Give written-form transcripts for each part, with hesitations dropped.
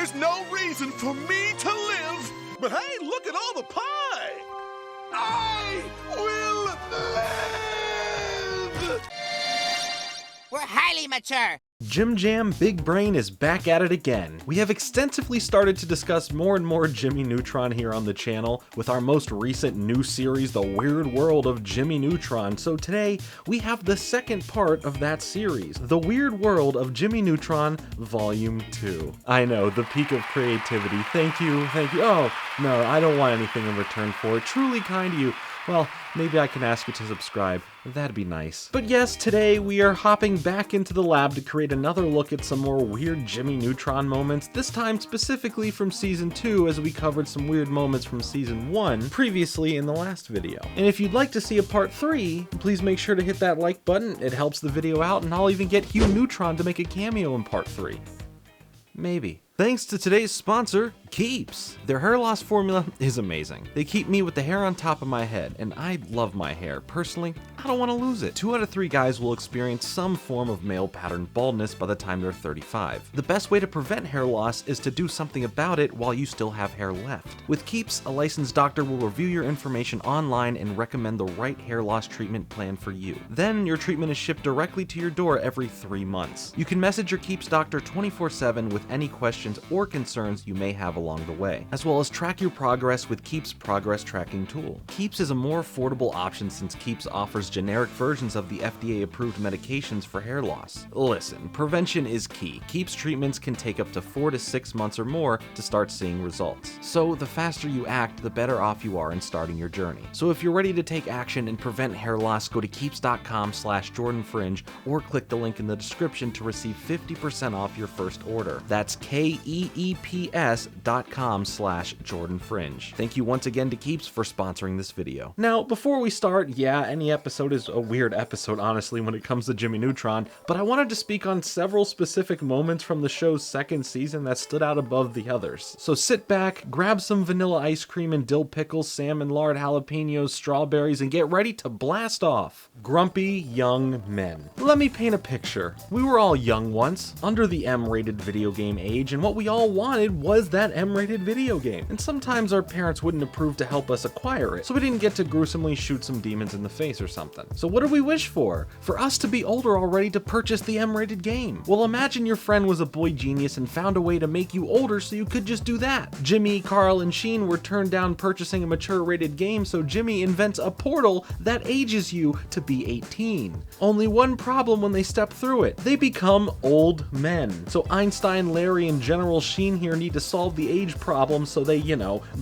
There's no reason for me to live. But hey, look at all the pie. I will live. We're highly mature. Jim Jam Big Brain is back at it again. We have extensively started to discuss more and more Jimmy Neutron here on the channel with our most recent new series, The Weird World of Jimmy Neutron. So today, we have the second part of that series, The Weird World of Jimmy Neutron Volume 2. I know, the peak of creativity. Thank you, thank you. Oh, no, I don't want anything in return for it. Truly kind of you. Well, maybe I can ask you to subscribe. That'd be nice. But yes, today we are hopping back into the lab to create another look at some more weird Jimmy Neutron moments, this time specifically from Season 2 as we covered some weird moments from Season 1 previously in the last video. And if you'd like to see a part 3, please make sure to hit that like button. It helps the video out, and I'll even get Hugh Neutron to make a cameo in part 3. Maybe. Thanks to today's sponsor, Keeps. Their hair loss formula is amazing. They keep me with the hair on top of my head, and I love my hair. Personally, I don't want to lose it. 2 out of 3 guys will experience some form of male pattern baldness by the time they're 35. The best way to prevent hair loss is to do something about it while you still have hair left. With Keeps, a licensed doctor will review your information online and recommend the right hair loss treatment plan for you. Then your treatment is shipped directly to your door every 3 months. You can message your Keeps doctor 24/7 with any questions or concerns you may have along the way, as well as track your progress with Keeps' progress tracking tool. Keeps is a more affordable option since Keeps offers generic versions of the FDA-approved medications for hair loss. Listen, prevention is key. Keeps treatments can take up to 4 to 6 months or more to start seeing results. So the faster you act, the better off you are in starting your journey. So if you're ready to take action and prevent hair loss, go to keeps.com/JordanFringe or click the link in the description to receive 50% off your first order. That's keeps.com/JordanFringe. Thank you once again to Keeps for sponsoring this video. Now, before we start, yeah, any episode is a weird episode, honestly, when it comes to Jimmy Neutron, but I wanted to speak on several specific moments from the show's second season that stood out above the others. So sit back, grab some vanilla ice cream and dill pickles, salmon lard, jalapenos, strawberries, and get ready to blast off. Grumpy young men. Let me paint a picture. We were all young once, under the M-rated video game age, and what we all wanted was that M-rated video game. And sometimes our parents wouldn't approve to help us acquire it, so we didn't get to gruesomely shoot some demons in the face or something. So what did we wish for? For us to be older already to purchase the M-rated game. Well, imagine your friend was a boy genius and found a way to make you older so you could just do that. Jimmy, Carl, and Sheen were turned down purchasing a mature rated game, so Jimmy invents a portal that ages you to be 18. Only one problem when they step through it. They become old men. So Einstein, Larry, and General Sheen here need to solve the age problem so they,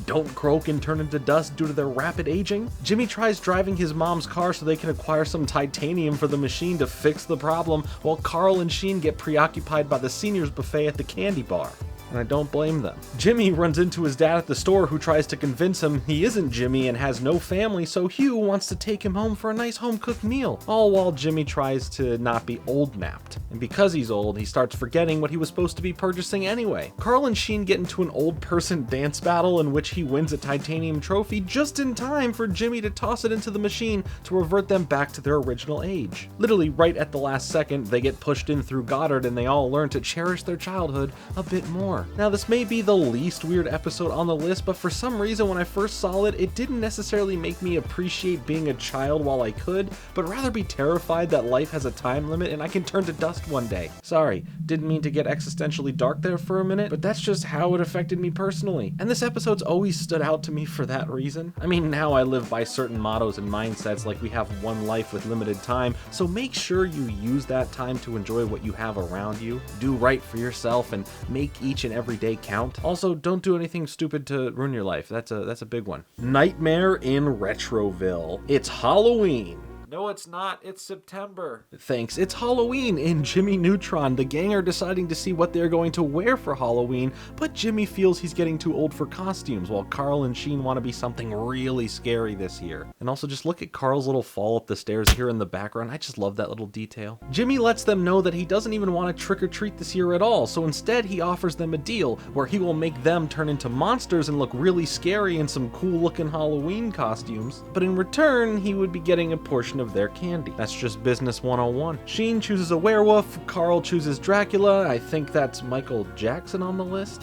don't croak and turn into dust due to their rapid aging. Jimmy tries driving his mom's car so they can acquire some titanium for the machine to fix the problem, while Carl and Sheen get preoccupied by the seniors buffet at the candy bar. And I don't blame them. Jimmy runs into his dad at the store, who tries to convince him he isn't Jimmy and has no family, so Hugh wants to take him home for a nice home-cooked meal, all while Jimmy tries to not be old-napped. And because he's old, he starts forgetting what he was supposed to be purchasing anyway. Carl and Sheen get into an old person dance battle in which he wins a titanium trophy just in time for Jimmy to toss it into the machine to revert them back to their original age. Literally right at the last second, they get pushed in through Goddard and they all learn to cherish their childhood a bit more. Now, this may be the least weird episode on the list, but for some reason when I first saw it, it didn't necessarily make me appreciate being a child while I could, but rather be terrified that life has a time limit and I can turn to dust one day. Sorry, didn't mean to get existentially dark there for a minute, but that's just how it affected me personally. And this episode's always stood out to me for that reason. I mean, now I live by certain mottos and mindsets like we have one life with limited time, so make sure you use that time to enjoy what you have around you, do right for yourself, and make each and every day count. Also, don't do anything stupid to ruin your life. That's a big one. Nightmare in Retroville. It's Halloween. No, it's not. It's September. Thanks. It's Halloween in Jimmy Neutron. The gang are deciding to see what they're going to wear for Halloween, but Jimmy feels he's getting too old for costumes, while Carl and Sheen want to be something really scary this year. And also, just look at Carl's little fall up the stairs here in the background. I just love that little detail. Jimmy lets them know that he doesn't even want to trick or treat this year at all, so instead he offers them a deal where he will make them turn into monsters and look really scary in some cool looking Halloween costumes, but in return, he would be getting a portion of their candy. That's just business 101. Sheen chooses a werewolf, Carl chooses Dracula. I think that's Michael Jackson on the list.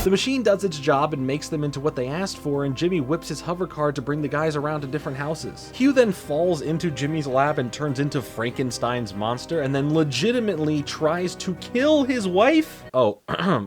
The machine does its job and makes them into what they asked for, and Jimmy whips his hover car to bring the guys around to different houses. Hugh then falls into Jimmy's lab and turns into Frankenstein's monster, and then legitimately tries to kill his wife? Oh,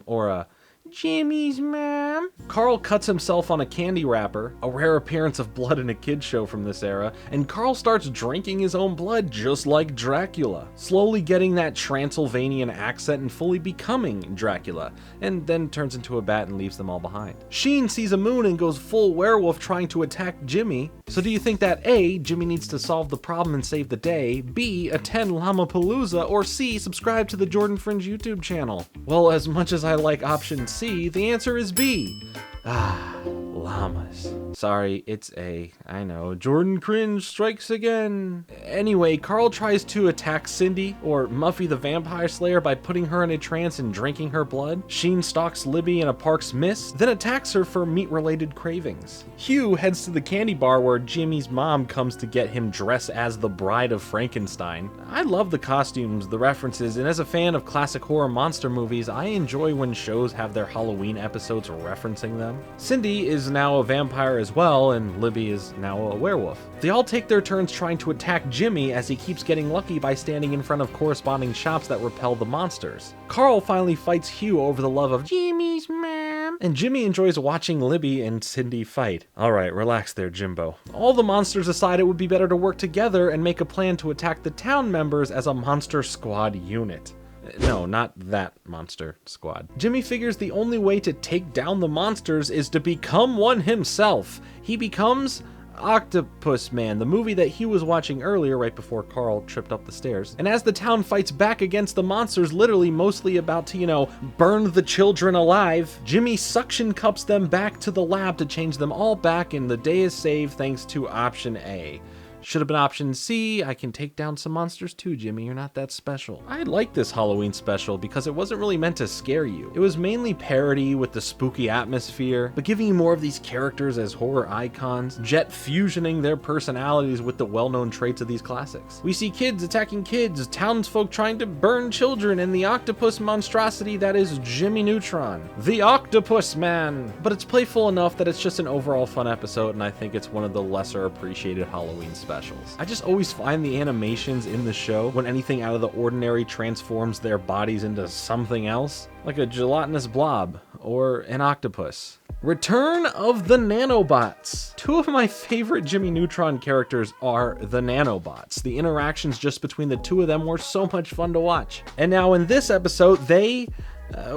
or Jimmy's mom. Carl cuts himself on a candy wrapper, a rare appearance of blood in a kid's show from this era, and Carl starts drinking his own blood just like Dracula, slowly getting that Transylvanian accent and fully becoming Dracula, and then turns into a bat and leaves them all behind. Sheen sees a moon and goes full werewolf trying to attack Jimmy. So do you think that A, Jimmy needs to solve the problem and save the day, B, attend Llama-Palooza, or C, subscribe to the Jordan Fringe YouTube channel? Well, as much as I like option C, the answer is B. Llamas. Sorry, it's A. I know. Jordan Cringe strikes again. Anyway, Carl tries to attack Cindy, or Muffy the Vampire Slayer, by putting her in a trance and drinking her blood. Sheen stalks Libby in a Parks Miss, then attacks her for meat-related cravings. Hugh heads to the candy bar where Jimmy's mom comes to get him dressed as the Bride of Frankenstein. I love the costumes, the references, and as a fan of classic horror monster movies, I enjoy when shows have their Halloween episodes referencing them. Cindy is now a vampire as well, and Libby is now a werewolf. They all take their turns trying to attack Jimmy as he keeps getting lucky by standing in front of corresponding shops that repel the monsters. Carl finally fights Hugh over the love of Jimmy's mom, and Jimmy enjoys watching Libby and Cindy fight. Alright, relax there, Jimbo. All the monsters decide it would be better to work together and make a plan to attack the town members as a monster squad unit. No, not that monster squad. Jimmy figures the only way to take down the monsters is to become one himself. He becomes Octopus Man, the movie that Hugh was watching earlier right before Carl tripped up the stairs. And as the town fights back against the monsters, literally mostly about to, burn the children alive, Jimmy suction cups them back to the lab to change them all back, and the day is saved thanks to option A. Should have been option C. I can take down some monsters too, Jimmy. You're not that special. I like this Halloween special because it wasn't really meant to scare you. It was mainly parody with the spooky atmosphere, but giving you more of these characters as horror icons, jet fusioning their personalities with the well-known traits of these classics. We see kids attacking kids, townsfolk trying to burn children, and the octopus monstrosity that is Jimmy Neutron, the Octopus Man. But it's playful enough that it's just an overall fun episode, and I think it's one of the lesser appreciated Halloween specials. I just always find the animations in the show when anything out of the ordinary transforms their bodies into something else, like a gelatinous blob or an octopus. Return of the Nanobots. Two of my favorite Jimmy Neutron characters are the Nanobots. The interactions just between the two of them were so much fun to watch. And now in this episode, they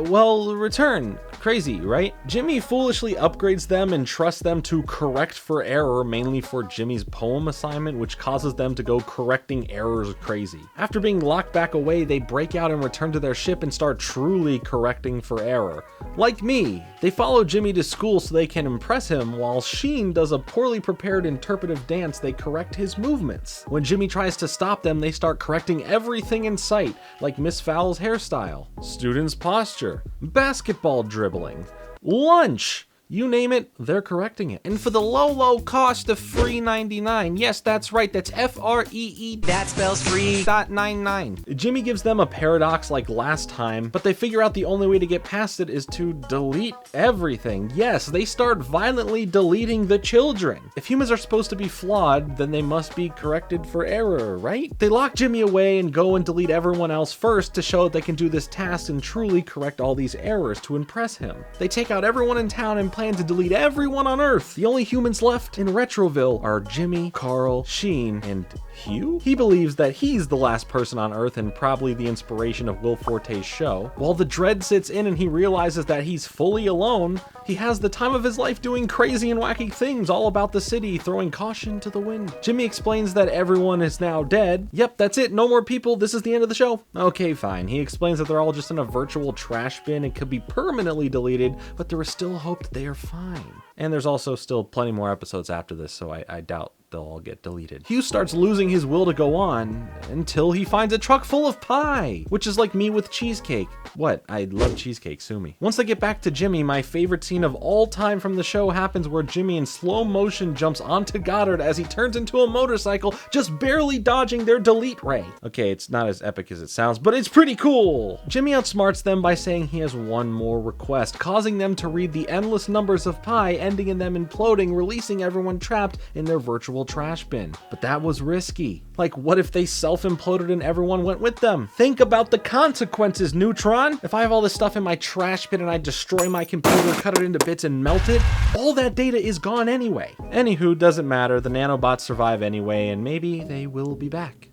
return. Crazy, right? Jimmy foolishly upgrades them and trusts them to correct for error, mainly for Jimmy's poem assignment, which causes them to go correcting errors crazy. After being locked back away, they break out and return to their ship and start truly correcting for error. Like me, they follow Jimmy to school so they can impress him, while Sheen does a poorly prepared interpretive dance. They correct his movements. When Jimmy tries to stop them, they start correcting everything in sight, like Miss Foul's hairstyle, students' posture, basketball dribbling, lunch. You name it, they're correcting it. And for the low cost of $3.99, yes, that's right, that's F-R-E-E, that spells free.99. Jimmy gives them a paradox like last time, but they figure out the only way to get past it is to delete everything. Yes, they start violently deleting the children. If humans are supposed to be flawed, then they must be corrected for error, right? They lock Jimmy away and go and delete everyone else first to show that they can do this task and truly correct all these errors to impress him. They take out everyone in town and plan to delete everyone on Earth. The only humans left in Retroville are Jimmy, Carl, Sheen, and Hugh? He believes that he's the last person on Earth and probably the inspiration of Will Forte's show. While the dread sits in and he realizes that he's fully alone, he has the time of his life doing crazy and wacky things all about the city, throwing caution to the wind. Jimmy explains that everyone is now dead. Yep, that's it, no more people, this is the end of the show. Okay, fine. He explains that they're all just in a virtual trash bin and could be permanently deleted, but there is still hope that they are fine. And there's also still plenty more episodes after this, so I doubt they'll all get deleted. Hugh starts losing his will to go on until he finds a truck full of pie, which is like me with cheesecake. What? I love cheesecake, sue me. Once they get back to Jimmy, my favorite scene of all time from the show happens where Jimmy in slow motion jumps onto Goddard as he turns into a motorcycle, just barely dodging their delete ray. Okay, it's not as epic as it sounds, but it's pretty cool. Jimmy outsmarts them by saying he has one more request, causing them to read the endless numbers of pi, ending in them imploding, releasing everyone trapped in their virtual trash bin. But that was risky. Like, what if they self-imploded and everyone went with them? Think about the consequences, Neutron! If I have all this stuff in my trash bin and I destroy my computer, cut it into bits and melt it, all that data is gone anyway. Anywho, doesn't matter, the nanobots survive anyway, and maybe they will be back.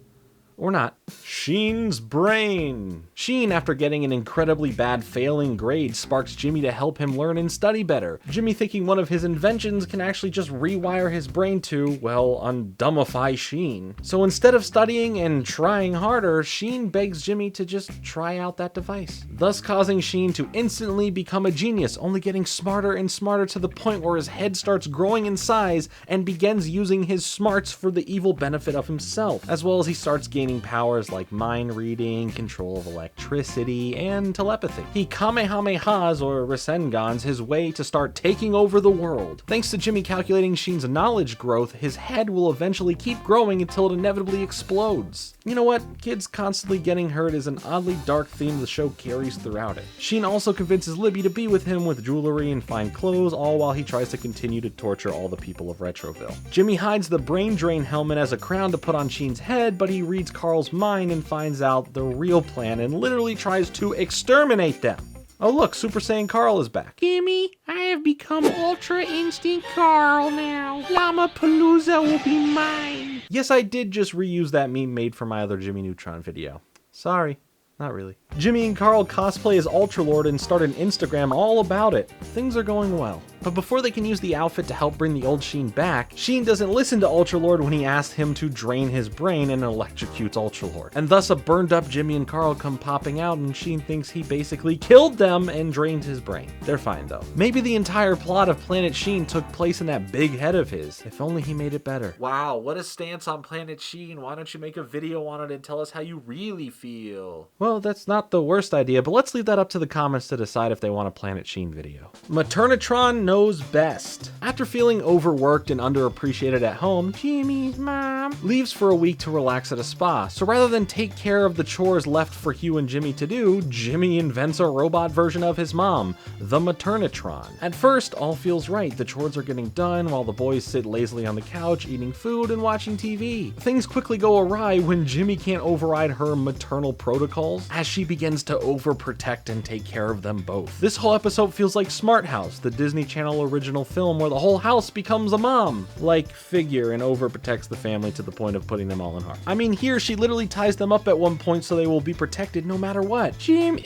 Or not. Sheen's brain. Sheen, after getting an incredibly bad failing grade, sparks Jimmy to help him learn and study better. Jimmy, thinking one of his inventions can actually just rewire his brain to, well, undumbify Sheen. So instead of studying and trying harder, Sheen begs Jimmy to just try out that device, thus causing Sheen to instantly become a genius, only getting smarter and smarter to the point where his head starts growing in size and begins using his smarts for the evil benefit of himself, as well as he starts gaining powers like mind reading, control of electricity, and telepathy. He kamehamehas or Rasengans his way to start taking over the world. Thanks to Jimmy calculating Sheen's knowledge growth, his head will eventually keep growing until it inevitably explodes. You know what? Kids constantly getting hurt is an oddly dark theme the show carries throughout it. Sheen also convinces Libby to be with him with jewelry and fine clothes, all while he tries to continue to torture all the people of Retroville. Jimmy hides the brain drain helmet as a crown to put on Sheen's head, but he reads Carl's mind and finds out the real plan and literally tries to exterminate them. Oh look, Super Saiyan Carl is back. Jimmy, I have become Ultra Instinct Carl now. Llama Palooza will be mine. Yes, I did just reuse that meme made for my other Jimmy Neutron video. Sorry, not really. Jimmy and Carl cosplay as Ultra Lord and start an Instagram all about it. Things are going well. But before they can use the outfit to help bring the old Sheen back, Sheen doesn't listen to Ultra Lord when he asks him to drain his brain and electrocutes Ultra Lord. And thus a burned up Jimmy and Carl come popping out and Sheen thinks he basically killed them and drained his brain. They're fine though. Maybe the entire plot of Planet Sheen took place in that big head of his. If only he made it better. Wow, what a stance on Planet Sheen. Why don't you make a video on it and tell us how you really feel? Well, that's not the worst idea, but let's leave that up to the comments to decide if they want a Planet Sheen video. Maternitron knows best. After feeling overworked and underappreciated at home, Jimmy's mom leaves for a week to relax at a spa. So rather than take care of the chores left for Hugh and Jimmy to do, Jimmy invents a robot version of his mom, the Maternitron. At first, all feels right. The chores are getting done while the boys sit lazily on the couch eating food and watching TV. Things quickly go awry when Jimmy can't override her maternal protocols as she begins to overprotect and take care of them both. This whole episode feels like Smart House, the Disney Channel original film where the whole house becomes a mom-like figure and overprotects the family to the point of putting them all in harm. I mean, here she literally ties them up at one point so they will be protected no matter what. Jimmy...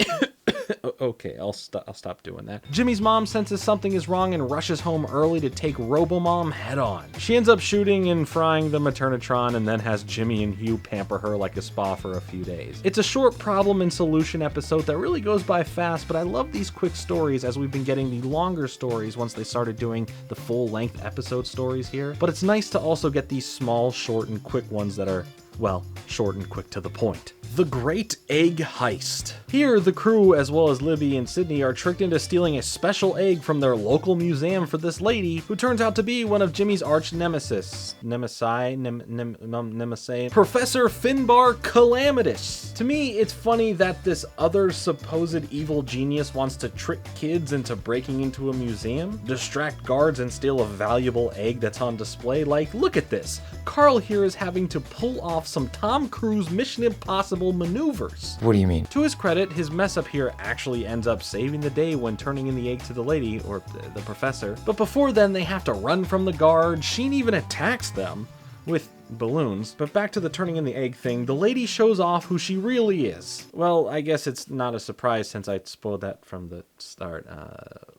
Okay, I'll stop doing that. Jimmy's mom senses something is wrong and rushes home early to take Robomom head on. She ends up shooting and frying the Maternitron and then has Jimmy and Hugh pamper her like a spa for a few days. It's a short problem and solution episode that really goes by fast, but I love these quick stories as we've been getting the longer stories once they started doing the full-length episode stories here. But it's nice to also get these small, short, and quick ones that are, well, short and quick to the point. The Great Egg Heist. Here, the crew, as well as Libby and Sydney, are tricked into stealing a special egg from their local museum for this lady, who turns out to be one of Jimmy's arch nemesis. Professor Finbar Calamitous. To me, it's funny that this other supposed evil genius wants to trick kids into breaking into a museum, distract guards, and steal a valuable egg that's on display. Like, look at this. Carl here is having to pull off some Tom Cruise Mission Impossible maneuvers. What do you mean? To his credit, his mess up here actually ends up saving the day when turning in the egg to the lady, or the professor. But before then, they have to run from the guard. Sheen even attacks them with balloons. But back to the turning in the egg thing, the lady shows off who she really is. Well, I guess it's not a surprise since I spoiled that from the start.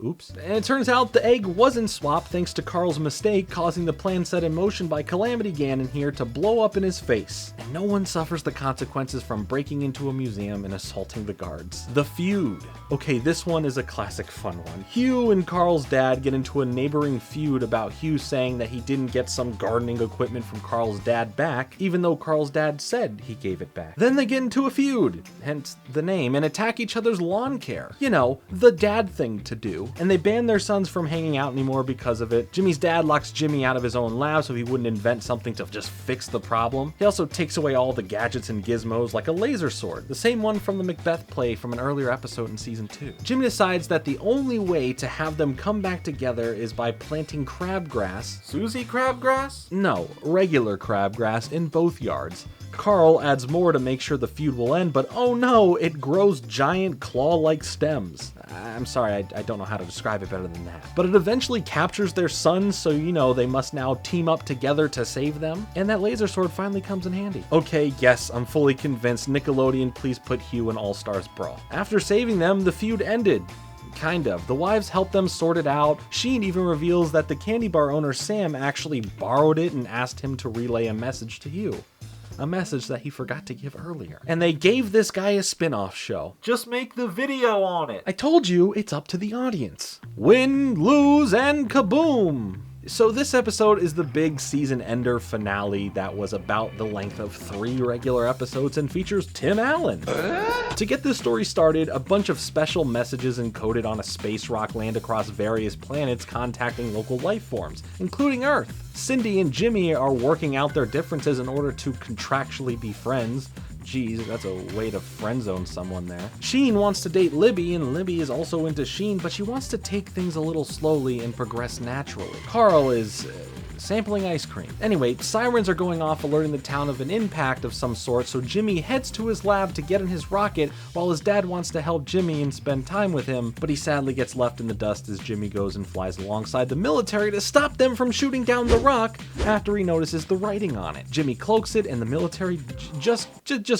Oops. And it turns out the egg wasn't swapped thanks to Carl's mistake, causing the plan set in motion by Calamity Ganon here to blow up in his face. And no one suffers the consequences from breaking into a museum and assaulting the guards. The feud. Okay, this one is a classic fun one. Hugh and Carl's dad get into a neighboring feud about Hugh saying that he didn't get some gardening equipment from Carl's dad back, even though Carl's dad said he gave it back. Then they get into a feud, hence the name, and attack each other's lawn care. You know, the dad thing to do. And they ban their sons from hanging out anymore because of it. Jimmy's dad locks Jimmy out of his own lab so he wouldn't invent something to just fix the problem. He also takes away all the gadgets and gizmos like a laser sword, the same one from the Macbeth play from an earlier episode in season 2. Jimmy decides that the only way to have them come back together is by planting crabgrass. Susie crabgrass? No, regular crabgrass in both yards. Carl adds more to make sure the feud will end, but oh no, it grows giant claw-like stems. I'm sorry, I don't know how to describe it better than that. But it eventually captures their sons, so you know they must now team up together to save them, and that laser sword finally comes in handy. Okay, yes, I'm fully convinced. Nickelodeon, please put Hugh in All-Stars Brawl. After saving them, the feud ended. Kind of. The wives help them sort it out. Sheen even reveals that the candy bar owner Sam actually borrowed it and asked him to relay a message to Hugh. A message that he forgot to give earlier. And they gave this guy a spin-off show. Just make the video on it. I told you, it's up to the audience. Win, lose, and kaboom! So this episode is the big season ender finale that was about the length of 3 regular episodes and features Tim Allen. To get this story started, a bunch of special messages encoded on a space rock land across various planets contacting local life forms, including Earth. Cindy and Jimmy are working out their differences in order to contractually be friends. Geez, that's a way to friend zone someone there. Sheen wants to date Libby, and Libby is also into Sheen, but she wants to take things a little slowly and progress naturally. Carl is sampling ice cream. Anyway, sirens are going off alerting the town of an impact of some sort, so Jimmy heads to his lab to get in his rocket while his dad wants to help Jimmy and spend time with him, but he sadly gets left in the dust as Jimmy goes and flies alongside the military to stop them from shooting down the rock after he notices the writing on it. Jimmy cloaks it and the military just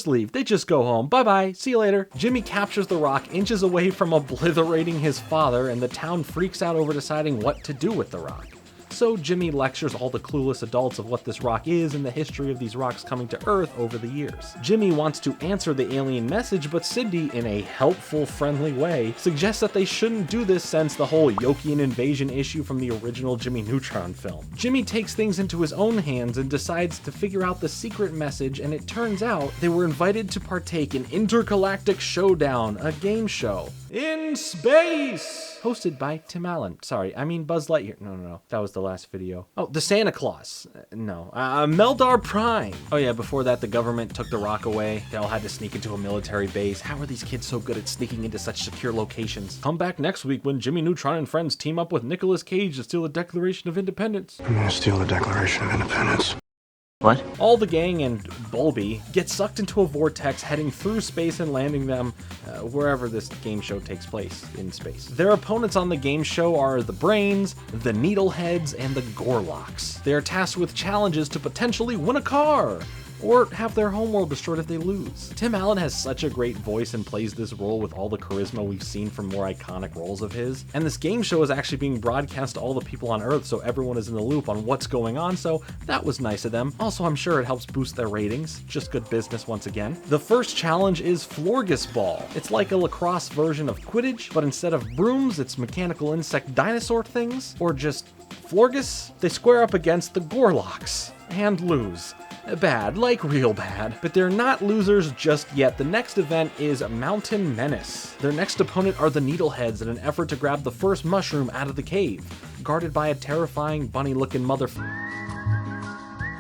leave. They just go home. Bye-bye. See you later. Jimmy captures the rock inches away from obliterating his father, and the town freaks out over deciding what to do with the rock. So Jimmy lectures all the clueless adults of what this rock is and the history of these rocks coming to Earth over the years. Jimmy wants to answer the alien message, but Cindy, in a helpful, friendly way, suggests that they shouldn't do this since the whole Yokian invasion issue from the original Jimmy Neutron film. Jimmy takes things into his own hands and decides to figure out the secret message, and it turns out they were invited to partake in Intergalactic Showdown, a game show in space, hosted by Tim Allen. Sorry, I mean Buzz Lightyear. No, that was the last video. Oh, the Santa Claus. No, Meldar Prime. Oh yeah, before that the government took the rock away. They all had to sneak into a military base. How are these kids so good at sneaking into such secure locations? Come back next week when Jimmy Neutron and friends team up with Nicolas Cage to steal the Declaration of Independence. I'm gonna steal the Declaration of Independence. What? All the gang and Bulby get sucked into a vortex heading through space and landing them wherever this game show takes place in space. Their opponents on the game show are the Brains, the Needleheads, and the Gorlocks. They are tasked with challenges to potentially win a car, or have their homeworld destroyed if they lose. Tim Allen has such a great voice and plays this role with all the charisma we've seen from more iconic roles of his. And this game show is actually being broadcast to all the people on Earth, so everyone is in the loop on what's going on, so that was nice of them. Also, I'm sure it helps boost their ratings. Just good business once again. The first challenge is Florgus Ball. It's like a lacrosse version of Quidditch, but instead of brooms, it's mechanical insect dinosaur things, or just Florgus. They square up against the Gorlocks and lose. Bad, like real bad. But they're not losers just yet. The next event is Mountain Menace. Their next opponent are the Needleheads in an effort to grab the first mushroom out of the cave, guarded by a terrifying bunny-looking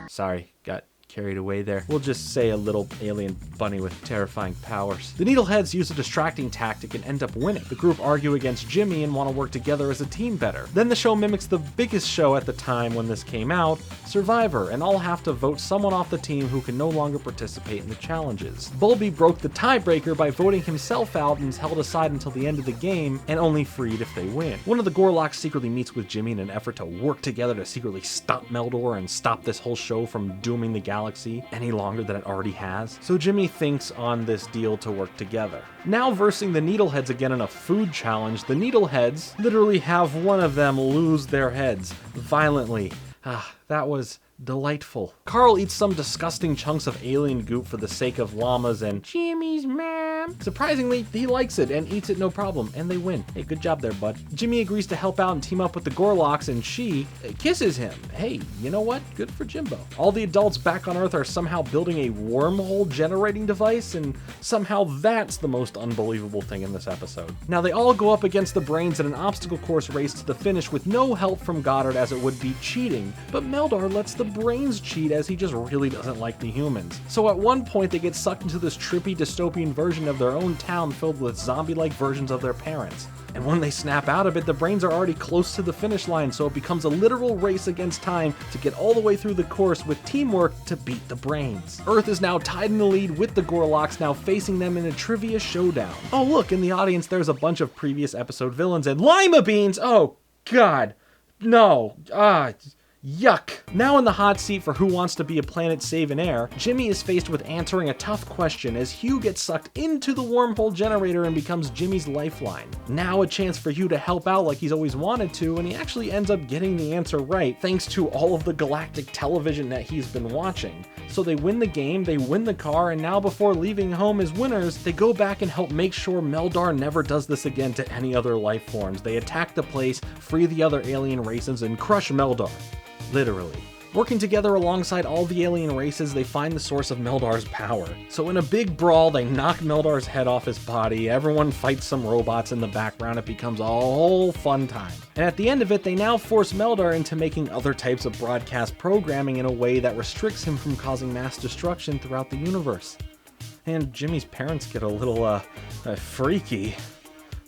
Sorry, got carried away there. We'll just say a little alien bunny with terrifying powers. The Needleheads use a distracting tactic and end up winning. The group argue against Jimmy and want to work together as a team better. Then the show mimics the biggest show at the time when this came out, Survivor, and all have to vote someone off the team who can no longer participate in the challenges. Bulby broke the tiebreaker by voting himself out and is held aside until the end of the game and only freed if they win. One of the Gorloks secretly meets with Jimmy in an effort to work together to secretly stop Meldor and stop this whole show from dooming the galaxy any longer than it already has. So Jimmy thinks on this deal to work together. Now versing the Needleheads again in a food challenge, the Needleheads literally have one of them lose their heads violently. That was delightful. Carl eats some disgusting chunks of alien goop for the sake of llamas and Jimmy's mom. Surprisingly, he likes it and eats it no problem, and they win. Hey, good job there, bud. Jimmy agrees to help out and team up with the Gorloks, and she kisses him. Hey, you know what? Good for Jimbo. All the adults back on Earth are somehow building a wormhole generating device, and somehow that's the most unbelievable thing in this episode. Now, they all go up against the Brains in an obstacle course race to the finish with no help from Goddard, as it would be cheating, but Meldar lets the Brains cheat as he just really doesn't like the humans. So at one point they get sucked into this trippy dystopian version of their own town filled with zombie-like versions of their parents. And when they snap out of it, the Brains are already close to the finish line, so it becomes a literal race against time to get all the way through the course with teamwork to beat the Brains. Earth is now tied in the lead with the Gorloks now facing them in a trivia showdown. Oh look, in the audience there's a bunch of previous episode villains and lima beans! Oh god, no, yuck. Now in the hot seat for Who Wants to Be a Planet Saving Air, Jimmy is faced with answering a tough question as Hugh gets sucked into the wormhole generator and becomes Jimmy's lifeline. Now a chance for Hugh to help out like he's always wanted to, and he actually ends up getting the answer right thanks to all of the galactic television that he's been watching. So they win the game, they win the car, and now before leaving home as winners, they go back and help make sure Meldar never does this again to any other life forms. They attack the place, free the other alien races, and crush Meldar. Literally. Working together alongside all the alien races, they find the source of Meldar's power. So in a big brawl, they knock Meldar's head off his body, everyone fights some robots in the background, it becomes a whole fun time. And at the end of it, they now force Meldar into making other types of broadcast programming in a way that restricts him from causing mass destruction throughout the universe. And Jimmy's parents get a little, freaky.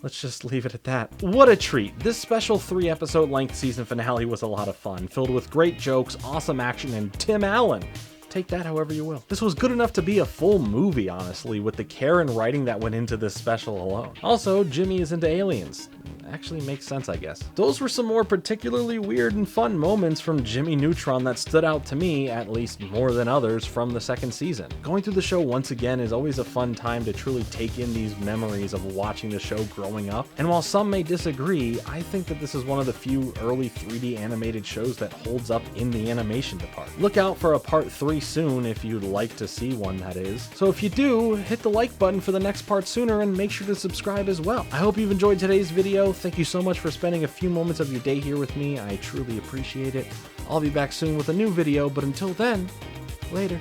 Let's just leave it at that. What a treat. This special 3-episode length season finale was a lot of fun, filled with great jokes, awesome action, and Tim Allen. Take that however you will. This was good enough to be a full movie, honestly, with the care and writing that went into this special alone. Also, Jimmy is into aliens. Actually makes sense, I guess. Those were some more particularly weird and fun moments from Jimmy Neutron that stood out to me, at least more than others, from the second season. Going through the show once again is always a fun time to truly take in these memories of watching the show growing up. And while some may disagree, I think that this is one of the few early 3D animated shows that holds up in the animation department. Look out for a part 3 soon if you'd like to see one, that is. So if you do, hit the like button for the next part sooner and make sure to subscribe as well. I hope you've enjoyed today's video. Thank you so much for spending a few moments of your day here with me. I truly appreciate it. I'll be back soon with a new video, but until then, later.